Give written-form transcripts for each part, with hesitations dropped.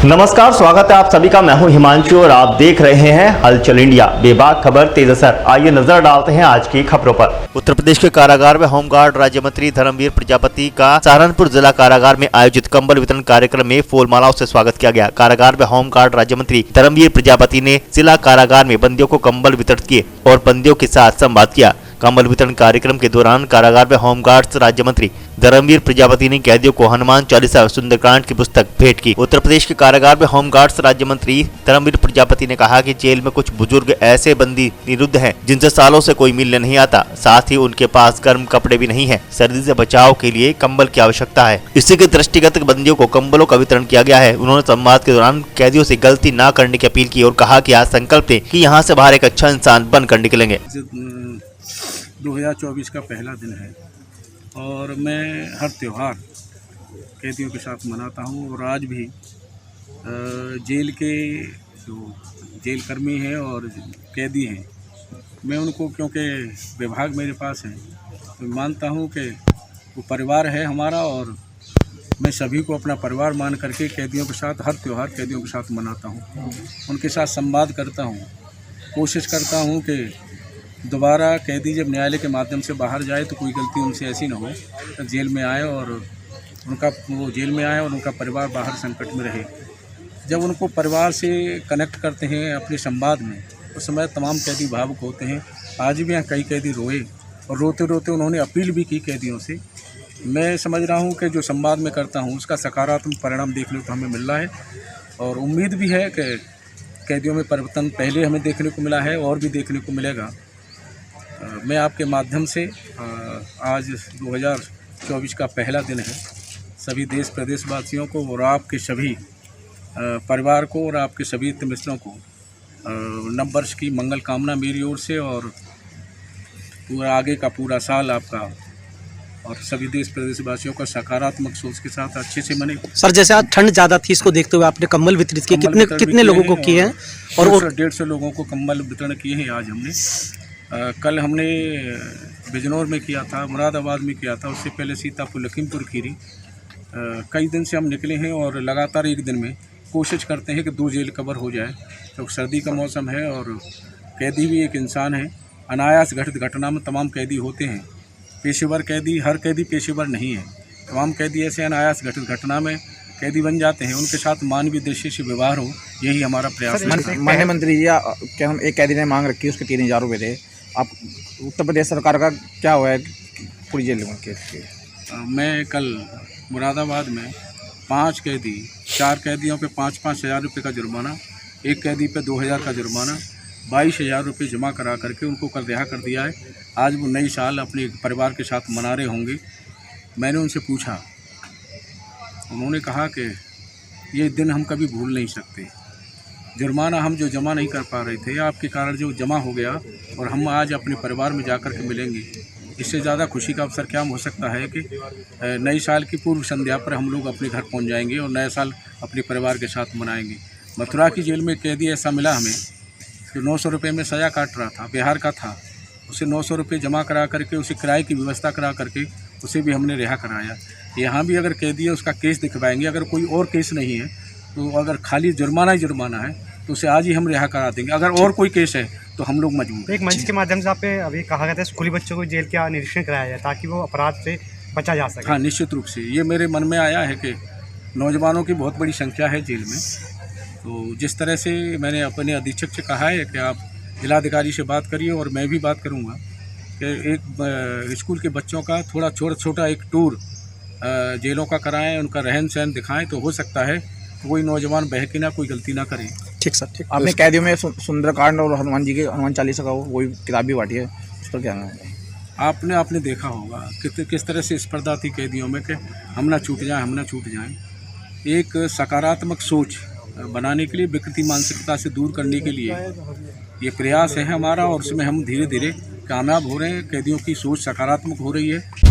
नमस्कार, स्वागत है आप सभी का। मैं हूं हिमांशु और आप देख रहे हैं हलचल इंडिया। बेबाक खबर तेज असर। आइए नजर डालते हैं आज की खबरों पर। उत्तर प्रदेश के कारागार में होमगार्ड राज्य मंत्री धर्मवीर प्रजापति का सहारनपुर जिला कारागार में आयोजित कंबल वितरण कार्यक्रम में फूलमालाओं से स्वागत किया गया। कारागार में होमगार्ड राज्य मंत्री धर्मवीर प्रजापति ने जिला कारागार में बंदियों को कंबल वितरित किए और बंदियों के साथ संवाद किया। कंबल वितरण कार्यक्रम के दौरान कारागार में होमगार्ड्स राज्य मंत्री धर्मवीर प्रजापति ने कैदियों को हनुमान चालीसा और सुंदरकांड की पुस्तक भेंट की। उत्तर प्रदेश के कारागार में होमगार्ड्स राज्य मंत्री धर्मवीर प्रजापति ने कहा कि जेल में कुछ बुजुर्ग ऐसे बंदी निरुद्ध हैं जिनसे सालों से कोई मिलने नहीं आता, साथ ही उनके पास गर्म कपड़े भी नहीं है। सर्दी से बचाव के लिए कंबल की आवश्यकता है। इसी के दृष्टिगत बंदियों को कंबलों का वितरण किया गया है। उन्होंने संवाद के दौरान कैदियों से गलती न करने की अपील की और कहा कि आज संकल्प लें कि यहाँ से बाहर एक अच्छा इंसान बनकर निकलेंगे। 2024 का पहला दिन है और मैं हर त्यौहार कैदियों के साथ मनाता हूँ और आज भी जेल के जो जेल कर्मी हैं और कैदी हैं, मैं उनको, क्योंकि विभाग मेरे पास है, तो मानता हूँ कि वो परिवार है हमारा और मैं सभी को अपना परिवार मान करके कैदियों के साथ हर त्यौहार कैदियों के साथ मनाता हूँ। उनके साथ संवाद करता हूँ, कोशिश करता हूँ कि दोबारा कैदी जब न्यायालय के माध्यम से बाहर जाए तो कोई गलती उनसे ऐसी ना हो, तो जेल में आए और उनका परिवार बाहर संकट में रहे। जब उनको परिवार से कनेक्ट करते हैं अपने संवाद में, उस समय तमाम कैदी भावुक होते हैं। आज भी यहाँ कई कैदी रोए और रोते रोते उन्होंने अपील भी की कैदियों से। मैं समझ रहा हूँ कि जो संवाद में करता हूँ उसका सकारात्मक परिणाम देखने को हमें मिल रहा है और उम्मीद भी है कि कैदियों में परिवर्तन पहले हमें देखने को मिला है और भी देखने को मिलेगा। मैं आपके माध्यम से आज 2024 का पहला दिन है, सभी देश प्रदेशवासियों को और आपके सभी परिवार को और आपके सभी मित्रों को नववर्ष की मंगल कामना मेरी ओर से और पूरा आगे का पूरा साल आपका और सभी देश प्रदेशवासियों का सकारात्मक सोच के साथ अच्छे से मने। सर, जैसे आज ठंड ज़्यादा थी, इसको देखते हुए आपने कंबल वितरित किए, कितने लोगों को किए हैं? और 150 लोगों को कंबल वितरण किए हैं आज हमने। कल हमने बिजनौर में किया था, मुरादाबाद में किया था, उससे पहले सीतापुर लखीमपुर खीरी। कई दिन से हम निकले हैं और लगातार एक दिन में कोशिश करते हैं कि 2 जेल कवर हो जाए। तो सर्दी का मौसम है और कैदी भी एक इंसान है। अनायास घटित घटना में तमाम कैदी होते हैं, पेशेवर कैदी, हर कैदी पेशेवर नहीं है। तमाम कैदी ऐसे अनायास घटित घटना में कैदी बन जाते हैं, उनके साथ मानवीय दृष्टि से व्यवहार हो, यही हमारा प्रयास है। माननीय मंत्री जी, क्या हम एक कैदी ने मांग रखी, उसके 3000 रुपये थे। आप उत्तर प्रदेश सरकार का क्या हुआ है पूरी जेल के? मैं कल मुरादाबाद में 5 कैदी, 4 कैदियों पे 5-5 हज़ार रुपये का जुर्माना, एक कैदी पे 2000 का जुर्माना, 22,000 रुपये जमा करा करके उनको कल रिहा कर दिया है। आज वो नई साल अपने परिवार के साथ मना रहे होंगे। मैंने उनसे पूछा, उन्होंने कहा कि ये दिन हम कभी भूल नहीं सकते। जुर्माना हम जो जमा नहीं कर पा रहे थे, आपके कारण जो जमा हो गया और हम आज अपने परिवार में जाकर के मिलेंगे, इससे ज़्यादा खुशी का अवसर क्या हो सकता है कि नई साल की पूर्व संध्या पर हम लोग अपने घर पहुंच जाएंगे और नया साल अपने परिवार के साथ मनाएंगे। मथुरा की जेल में कैदी ऐसा मिला हमें कि 900 रुपये में सज़ा काट रहा था, बिहार का था। उसे 900 रुपये जमा करा करके उसे किराए की व्यवस्था करा करके उसे भी हमने रिहा कराया। यहाँ भी अगर कैदी है उसका केस दिखवाएंगे, अगर कोई और केस नहीं है तो अगर खाली जुर्माना ही जुर्माना है तो उसे आज ही हम रिहा करा देंगे। अगर और कोई केस है तो हम लोग मजबूर। एक मंच के माध्यम से आप पे अभी कहा गया था स्कूली बच्चों को जेल का निरीक्षण कराया जाए ताकि वो अपराध से बचा जा सके। हाँ, निश्चित रूप से ये मेरे मन में आया है कि नौजवानों की बहुत बड़ी संख्या है जेल में। तो जिस तरह से मैंने अपने अधीक्षक से कहा है कि आप जिलाधिकारी से बात करिए और मैं भी बात करूँगा कि एक स्कूल के बच्चों का थोड़ा छोटा एक टूर जेलों का कराएं, उनका रहन सहन दिखाएं, तो हो सकता है कोई नौजवान बहके ना, कोई गलती ना करे। ठीक सर, ठीक। आपने कैदियों में सुंदरकांड और हनुमान चालीसा का वही किताब भी बांटी है, उस पर क्या है? आपने देखा होगा किस तरह से स्पर्धा थी कैदियों में कि हम ना छूट जाएं। एक सकारात्मक सोच बनाने के लिए, विकृति मानसिकता से दूर करने के लिए ये प्रयास है हमारा और उसमें हम धीरे धीरे कामयाब हो रहे हैं। कैदियों की सोच सकारात्मक हो रही है।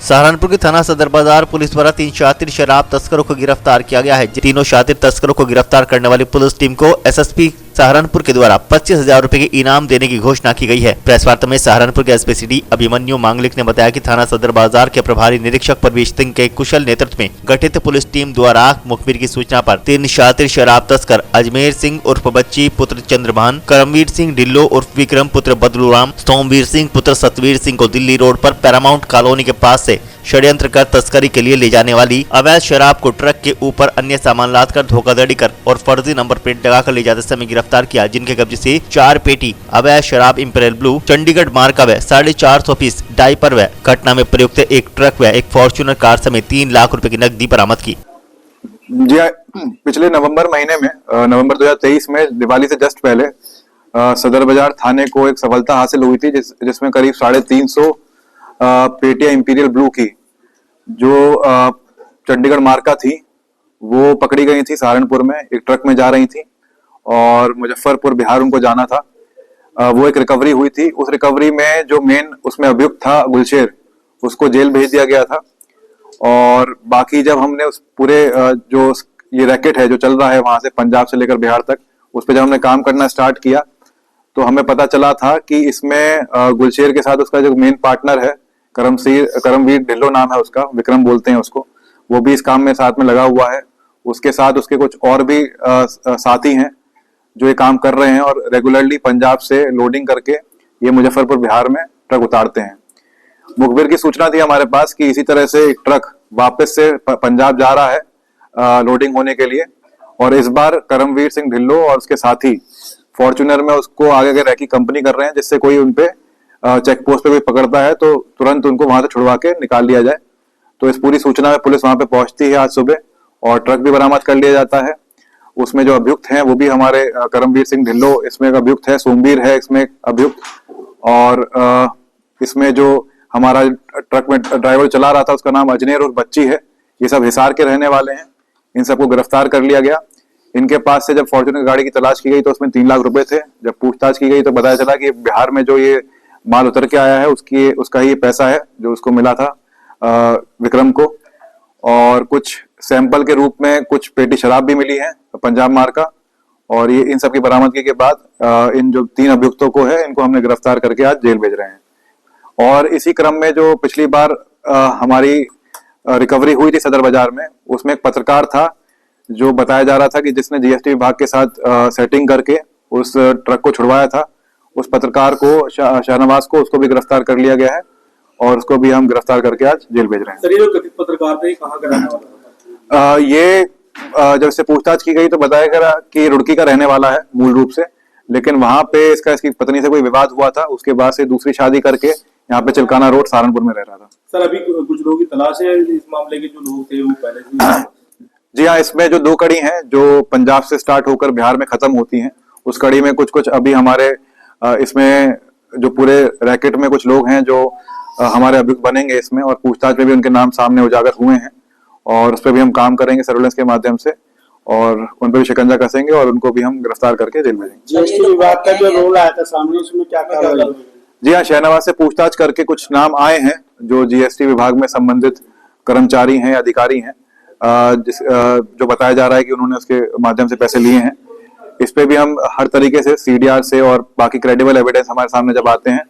सहारनपुर के थाना सदर बाजार पुलिस द्वारा 3 शातिर शराब तस्करों को गिरफ्तार किया गया है। तीनों शातिर तस्करों को गिरफ्तार करने वाली पुलिस टीम को एसएसपी सहारनपुर के द्वारा 25,000 रुपए के इनाम देने की घोषणा की गई है। प्रेस वार्ता में सहारनपुर के एसपीसीडी अभिमन्यु मांगलिक ने बताया कि थाना सदर बाजार के प्रभारी निरीक्षक परवेश सिंह के कुशल नेतृत्व में गठित पुलिस टीम द्वारा मुखबिर की सूचना पर 3 शातिर शराब तस्कर अजमेर सिंह उर्फ बच्ची पुत्र चंद्रभान, करमवीर सिंह ढिल्लो उर्फ विक्रम पुत्र बदलूराम, सोमवीर सिंह पुत्र सतवीर सिंह को दिल्ली रोड पर पैरामाउंट कॉलोनी के पास से षड्यंत्र कर तस्करी के लिए ले जाने वाली अवैध शराब को ट्रक के ऊपर अन्य सामान लाद कर धोखाधड़ी कर और फर्जी नंबर प्लेट लगाकर ले जाते समय गिरफ्तार किया, जिनके कब्जे से 4 पेटी अवैध शराब इंपीरियल ब्लू, चंडीगढ़ मार्का व 450 पीस डायपर व घटना में प्रयुक्त एक ट्रक व एक फॉर्च्यूनर कार समेत 3 लाख रुपए की नकदी बरामद की। जी पिछले नवंबर महीने में नवंबर 2023 में दिवाली से जस्ट पहले सदर बाजार थाने को एक सफलता हासिल हुई थी जिसमें करीब 350 पेटियां इंपीरियल ब्लू की जो चंडीगढ़ मार्का थी वो पकड़ी गई थी। सहारनपुर में एक ट्रक में जा रही थी और मुजफ्फरपुर बिहार उनको जाना था। वो एक रिकवरी हुई थी। उस रिकवरी में जो मेन उसमें अभियुक्त था गुलशेर, उसको जेल भेज दिया गया था। और बाकी जब हमने उस पूरे जो ये रैकेट है जो चल रहा है वहां से पंजाब से लेकर बिहार तक, उस पर जब हमने काम करना स्टार्ट किया तो हमें पता चला था कि इसमें गुलशेर के साथ उसका जो मेन पार्टनर है करमवीर ढिल्लो नाम है उसका, विक्रम बोलते हैं उसको, वो भी इस काम में साथ में लगा हुआ है। उसके साथ उसके कुछ और भी साथी हैं जो ये काम कर रहे हैं और रेगुलरली पंजाब से लोडिंग करके ये मुजफ्फरपुर बिहार में ट्रक उतारते हैं। मुखबिर की सूचना थी हमारे पास कि इसी तरह से एक ट्रक वापस से पंजाब जा रहा है लोडिंग होने के लिए, और इस बार करमवीर सिंह ढिल्लो और उसके साथी फॉर्च्यूनर में उसको आगे के रैकी कंपनी कर रहे हैं, जिससे कोई उनपे चेक पोस्ट पे कोई पकड़ता है तो तुरंत उनको वहां से छुड़वा के निकाल लिया जाए। तो इस पूरी सूचना में पुलिस वहां पे पहुंचती है आज सुबह और ट्रक भी बरामद कर लिया जाता है। उसमें जो अभियुक्त हैं वो भी हमारे करमवीर सिंह ढिल्लो इसमें एक अभियुक्त है, सोमवीर है इसमें एक अभियुक्त, और इसमें जो हमारा ट्रक में ड्राइवर चला रहा था उसका नाम अजमेर और बच्ची है। ये सब हिसार के रहने वाले हैं। इन सबको गिरफ्तार कर लिया गया। इनके पास से जब फॉर्च्यूनर गाड़ी की तलाश की गई तो उसमें 3 लाख रुपए थे। जब पूछताछ की गई तो बताया चला कि बिहार में जो ये माल उतर के आया है उसका ही पैसा है जो उसको मिला था विक्रम को, और कुछ सैंपल के रूप में कुछ पेटी शराब भी मिली है पंजाब मार्का। और ये इन सब की बरामदगी के बाद इन जो 3 अभियुक्तों को है इनको हमने गिरफ्तार करके आज जेल भेज रहे हैं। और इसी क्रम में जो पिछली बार हमारी रिकवरी हुई थी सदर बाजार में, उसमें एक पत्रकार था जो बताया जा रहा था कि जिसने जीएसटी विभाग के साथ सेटिंग करके उस ट्रक को छुड़वाया था। उस पत्रकार को शाहनवाज को उसको भी गिरफ्तार कर लिया गया है और उसको भी हम गिरफ्तार करके आज जेल भेज रहे हैं। सर, ये जो कथित पत्रकार थे कहाँ का रहने वाला था? ये जब इससे पूछताछ की गई तो बताया गया कि रुड़की का रहने वाला है मूल रूप से, लेकिन वहां पे इसकी पत्नी से कोई विवाद हुआ था। उसके बाद से दूसरी शादी करके यहाँ पे चिलकाना रोड सहारनपुर में रह रहा था। सर, अभी कुछ लोगों की तलाश है इस मामले के, जो लोग थे वो पहले से? जी हाँ, इसमें जो 2 कड़ी हैं जो पंजाब से स्टार्ट होकर बिहार में खत्म होती हैं, उस कड़ी में कुछ अभी हमारे इसमें जो पूरे रैकेट में कुछ लोग हैं जो हमारे अभियुक्त बनेंगे इसमें, और पूछताछ में भी उनके नाम सामने उजागर हुए हैं और उस पर भी हम काम करेंगे सर्वेलेंस के माध्यम से और उन पर भी शिकंजा कसेंगे और उनको भी हम गिरफ्तार करके जेल भेजेंगे। जीएसटी विभाग का जो रोल आया था सामने, उसमें क्या कार्रवाई? जी हाँ, शहनवाज से पूछताछ करके कुछ नाम आए हैं जो जीएसटी विभाग में संबंधित कर्मचारी हैं, अधिकारी हैं, जो बताया जा रहा है कि उन्होंने उसके माध्यम से पैसे लिए हैं। इस पे भी हम हर तरीके से सीडीआर से और बाकी क्रेडिबल एविडेंस हमारे सामने जब आते हैं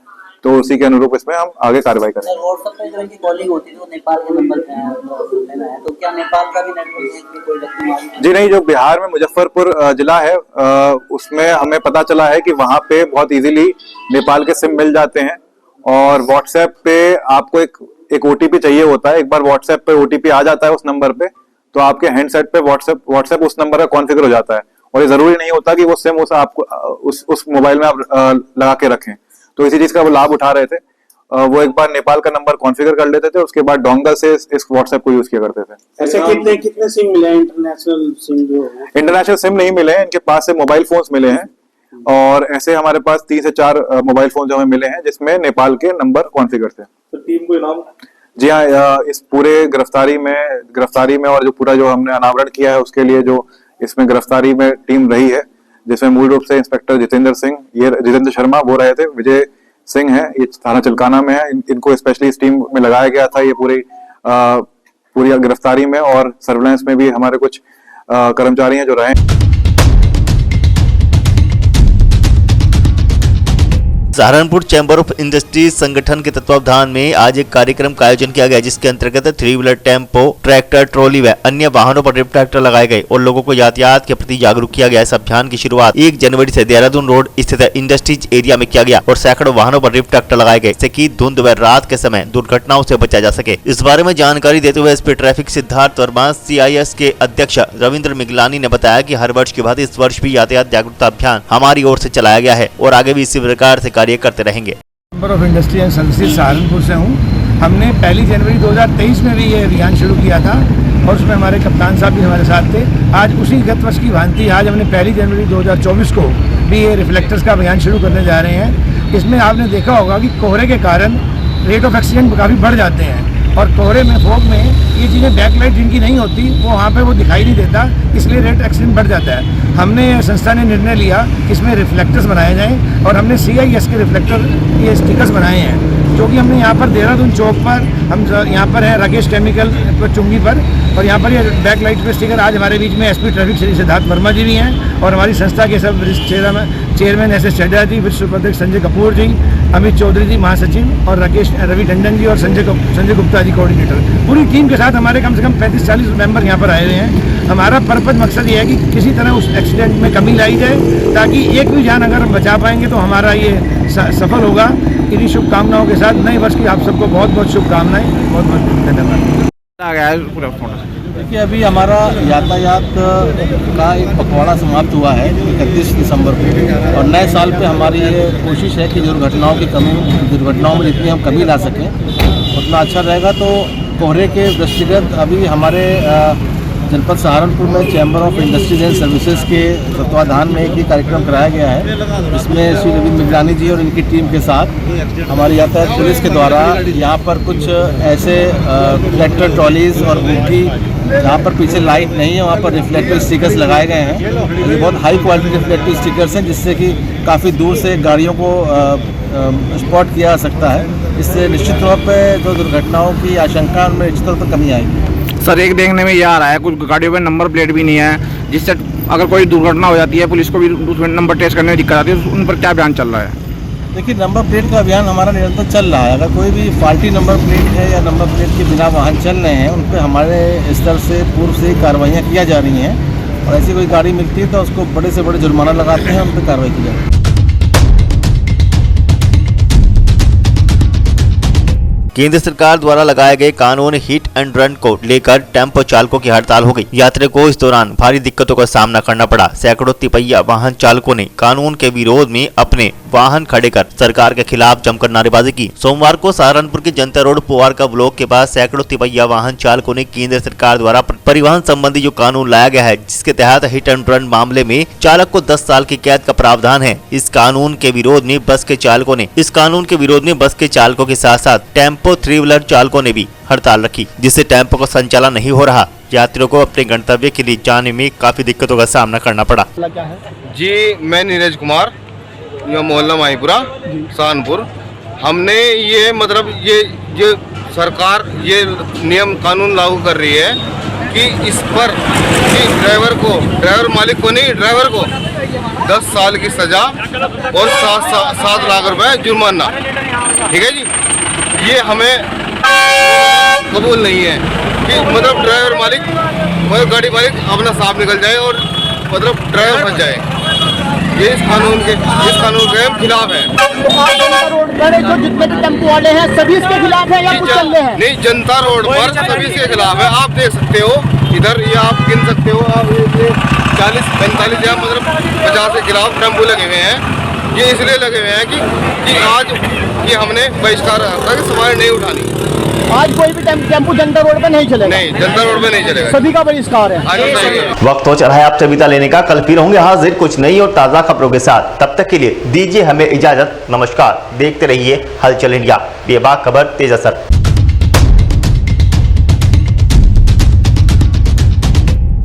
तो उसी के अनुरूप इसमें हम आगे कार्रवाई करेंगे। व्हाट्सएप पे इधर की कॉलिंग होती है तो नेपाल के नंबर पे है, तो क्या नेपाल का भी नेटवर्क में कोई व्यक्ति? जी नहीं, जो बिहार में मुजफ्फरपुर जिला है उसमें हमें पता चला है कि वहां पे बहुत इजीली नेपाल के सिम मिल जाते हैं और व्हाट्सएप पे आपको एक ओटीपी चाहिए होता है। एक बार व्हाट्सएप पे ओटीपी आ जाता है उस नंबर पे तो आपके हैंडसेट पे व्हाट्सएप उस नंबर का कॉन्फ़िगर हो जाता है और ये जरूरी नहीं होता कि वो सिम उस मोबाइल में आप लगा के रखें। तो इसी चीज का वो लाभ उठा रहे थे। वो एक बार नेपाल का नंबर कॉन्फ़िगर कर लेते थे, उसके बाद डोंगल से इस व्हाट्सएप को यूज किया करते थे। ऐसे कितने सिम मिले? इंटरनेशनल सिम जो इंटरनेशनल सिम नहीं मिले हैं, इनके पास से मोबाइल फोन्स मिले हैं और ऐसे हमारे पास 3 से 4 मोबाइल फोन जो हमें मिले हैं जिसमें नेपाल के नंबर कॉन्फ़िगर थे। तो टीम को इनाम? जी हाँ, इस पूरे गिरफ्तारी में और जो पूरा जो हमने अनावरण किया है उसके लिए जो इसमें गिरफ्तारी में टीम रही है, जिसमें मूल रूप से इंस्पेक्टर जितेंद्र शर्मा वो रहे थे, विजय सिंह है, ये थाना चिलकाना में है। इनको स्पेशली इस टीम में लगाया गया था ये पूरी गिरफ्तारी में, और सर्विलांस में भी हमारे कुछ कर्मचारी हैं जो रहे। सहारनपुर चैम्बर ऑफ इंडस्ट्रीज संगठन के तत्वावधान में आज एक कार्यक्रम का आयोजन किया गया, जिसके अंतर्गत 3 व्हीलर, टेम्पो, ट्रैक्टर, ट्रॉली व अन्य वाहनों पर रिफ्लेक्टर लगाए गए और लोगों को यातायात के प्रति जागरूक किया गया। इस अभियान की शुरुआत 1 जनवरी से देहरादून रोड स्थित इंडस्ट्रीज एरिया में किया गया और सैकड़ों वाहनों पर रिफ्लेक्टर लगाए गए, जिससे कि धुंध व रात के समय दुर्घटनाओं से बचा जा सके। इस बारे में जानकारी देते हुए SP traffic Siddharth Verma CIS के अध्यक्ष रविंद्र मिगलानी ने बताया कि हर वर्ष की भांति इस वर्ष भी यातायात जागरूकता अभियान हमारी ओर से चलाया गया है और आगे भी इसी प्रकार से कार्य करते रहेंगे। Chamber of industry and services Saharanpur से हूँ। हमने 1 जनवरी 2023 में भी ये अभियान शुरू किया था और उसमें हमारे कप्तान साहब भी हमारे साथ थे। आज उसी गत वर्ष की भांति आज हमने 1 जनवरी 2024 को भी ये रिफ्लेक्टर्स का अभियान शुरू करने जा रहे हैं। इसमें आपने देखा होगा कि कोहरे के कारण रेट ऑफ एक्सीडेंट काफ़ी बढ़ जाते हैं और कोहरे में, फॉग में ये चीज़ें बैकलाइट जिनकी नहीं होती वो वहाँ पे वो दिखाई नहीं देता, इसलिए रेट एक्सीडेंट बढ़ जाता है। हमने संस्था ने निर्णय लिया कि इसमें रिफ्लेक्टर्स बनाए जाएं और हमने CIS के रिफ्लेक्टर ये स्टिकर्स बनाए हैं, जो कि हमने यहाँ पर देहरादून चौक पर, हम यहाँ पर है राकेश केमिकल चुंगी पर, और यहाँ पर ये बैकलाइट पे स्टिकर। आज हमारे बीच में एसपी ट्रैफिक श्री सिद्धार्थ वर्मा जी भी हैं और हमारी संस्था के सब चेयरमैन SS चड्डा जी, विश्व उपाध्यक्ष संजय कपूर जी, अमित चौधरी जी महासचिव और रवि टंडन जी और संजय गुप्ता जी कोऑर्डिनेटर। पूरी टीम के साथ हमारे कम से कम 35-40 मेंबर यहाँ पर आए हुए हैं। हमारा पर्पज मकसद ये है कि किसी तरह उस एक्सीडेंट में कमी लाई जाए, ताकि एक भी जान अगर हम बचा पाएंगे तो हमारा ये सफल होगा। इन्हीं शुभकामनाओं के साथ नए वर्ष की आप सबको बहुत बहुत शुभकामनाएं, बहुत बहुत धन्यवाद। देखिए, अभी हमारा यातायात का एक पखवाड़ा समाप्त हुआ है 31 दिसंबर को और नए साल पे हमारी ये कोशिश है कि दुर्घटनाओं में जितनी हम कमी ला सकें उतना अच्छा रहेगा। तो कोहरे के दृष्टिगत अभी हमारे जनपद सहारनपुर में chamber of industries and services के तत्वाधान में एक कार्यक्रम कराया गया है, जिसमें श्री रविंद्र मिगलानी जी और इनकी टीम के साथ हमारी यातायात पुलिस के द्वारा यहाँ पर कुछ ऐसे ट्रैक्टर, ट्रॉलीज और ऊँटी जहाँ पर पीछे लाइट नहीं है वहाँ पर रिफ्लेक्टिव स्टिकर्स लगाए गए हैं। ये बहुत हाई क्वालिटी रिफ्लेक्टिव स्टिकर्स हैं, जिससे कि काफ़ी दूर से गाड़ियों को स्पॉट किया जा सकता है। इससे निश्चित तौर पर जो दुर्घटनाओं की आशंका उनमें निश्चित तौर पर कमी आएगी। सर, एक देखने में ये आ रहा है कुछ गाड़ियों में नंबर प्लेट भी नहीं है, जिससे अगर कोई दुर्घटना हो जाती है पुलिस को भी उसमें नंबर टेस्ट करने में दिक्कत आती है। उन पर क्या बयान चल रहा है? देखिए, नंबर प्लेट का अभियान हमारा निरंतर चल रहा है। अगर कोई भी फाल्टी नंबर प्लेट है या नंबर प्लेट के बिना वाहन चल रहे हैं, उन पर हमारे स्तर से पूर्व से कार्रवाइयाँ किया जा रही हैं और ऐसी कोई गाड़ी मिलती है तो उसको बड़े से बड़े जुर्माना लगाते हैं, उन पर कार्रवाई की जाती है। केंद्र सरकार द्वारा लगाए गए कानून हिट एंड रन को लेकर टेम्पो चालकों की हड़ताल हो गई। यात्रियों को इस दौरान भारी दिक्कतों का सामना करना पड़ा। सैकड़ों तिपहिया वाहन चालकों ने कानून के विरोध में अपने वाहन खड़े कर सरकार के खिलाफ जमकर नारेबाजी की। सोमवार को सहारनपुर के जनता रोड पोवारका ब्लॉक के पास सैकड़ों तिपहिया वाहन चालकों ने केंद्र सरकार द्वारा परिवहन संबंधी जो कानून लाया गया है, जिसके तहत हिट एंड रन मामले में चालक को 10 साल की कैद का प्रावधान है, इस कानून के विरोध में बस के चालकों के साथ साथ टेम्पो 3 व्हीलर चालकों ने भी हड़ताल रखी, जिससे टेम्पो का संचालन नहीं हो रहा। यात्रियों को अपने गंतव्य के लिए जाने में काफी दिक्कतों का सामना करना पड़ा। जी, मैं नीरज कुमार, मोहल्ला माहीपुरा, सहारनपुर। हमने ये मतलब ये सरकार ये नियम कानून लागू कर रही है कि इस पर कि ड्राइवर मालिक को नहीं, ड्राइवर को 10 साल की सजा और 7 लाख रुपए जुर्माना। ठीक है जी, ये हमें कबूल नहीं है कि मतलब ड्राइवर मालिक मतलब गाड़ी मालिक अपना साफ निकल जाए और मतलब ड्राइवर फंस जाए। ये इस कानून के हम खिलाफ है। रोड पर जो जितने भी टेम्पो वाले हैं सभी इसके खिलाफ है या कुछ चल रहे हैं? नहीं, जनता रोड पर सभी इसके खिलाफ है। आप देख सकते हो इधर, ये आप गिन सकते हो, आप 40-45 या मतलब 50 के खिलाफ टेम्पो लगे हुए हैं। ये इसलिए लगे हुए हैं कि आज कि हमने बहिष्कार रखा कि सवारी नहीं उठानी। आज कोई भी टेम्पो जनता रोड पे नहीं चलेगा? नहीं, जनता रोड पे नहीं चलेगा, सभी का बहिष्कार है। वक्त हो चला है आप सविता लेने का। कल फिर होंगे हाजिर कुछ नई और ताज़ा खबरों के साथ। तब तक के लिए दीजिए हमें इजाजत। नमस्कार। देखते रहिए हलचल इंडिया, बेबाक खबर तेज असर।